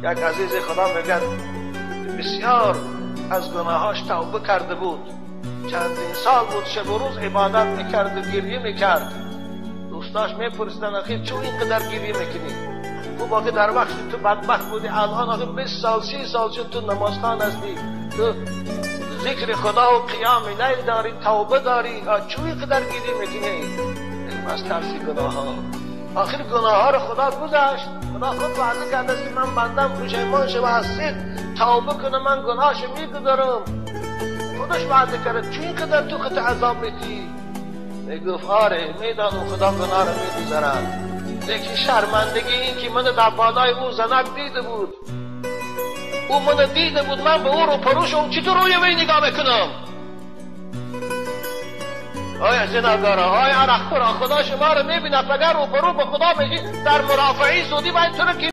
یک عزیز خدا میگن بسیار از گناهاش توبه کرده بود، چندین سال بود شب و روز عبادت میکرد و گریه میکرد. دوستاش میپرسیدن اخی چون اینقدر گریه میکنی؟ تو باقی در وقت تو بدبخت بودی، الان آخه 20 سال 30 سال شد تو نمازخوان هستی، تو ذکر خدا و قیام لیل داری، توبه داری، چون اینقدر گریه میکنی؟ از ترسی گناه ها. آخر گناه ها رو خدا گذاشت. خدا خود وعده کرده است من بندم پشیمان شه و از صدق توبه کنه من گناهش میگذارم. خودش وعده کرده. چون اینقدر تو خود عذاب میدی؟ میگفت آره میدانم خدا گناه رو میگذارد، لیکن شرمندگی این که من در بالای او زنک دیده بود، او من دیده بود، من به او رو پروشم چطور روی وی نگاه بکنم؟ آیا زناگارا، آیا عرق خورا، خدا شما رو میبینه، اگر رو برو به خدا میگی در مرافعی زودی باید تو رو که